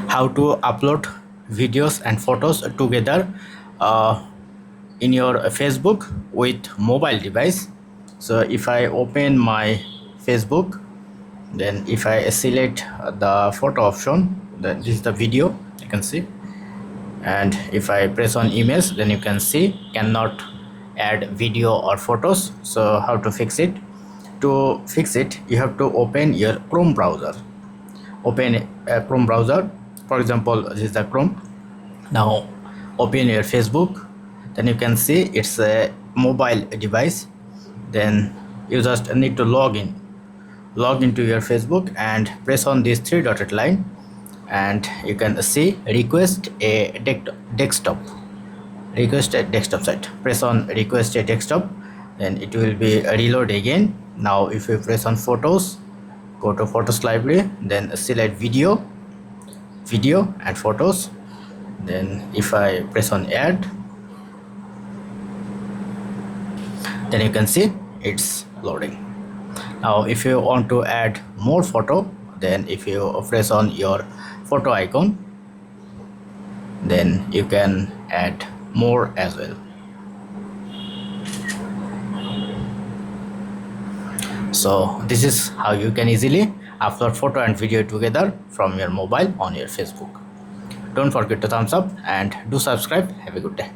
how to upload videos and photos together uh, in your Facebook with mobile device. So if I open my Facebook, then if I select the photo option, then this is the video you can see, and if I press on image, then you can see cannot add video or photos. So how to fix it? To fix it, you have to open your Chrome browser. Open a Chrome browser. For example, this is the Chrome. Now open your Facebook, then you can see it's a mobile device. Then you just need to log into your Facebook and press on this three dotted line, and you can see request a desktop site. Press on request a desktop, then it will be reload again. Now if you press on photos, go to photos library, then select video and photos. Then if I press on add, then you can see it's loading. Now if you want to add more photo, then if you press on your photo icon, then you can add more as well. So this is how you can easily upload photo and video together from your mobile on your Facebook. Don't forget to thumbs up and do subscribe. Have a good day.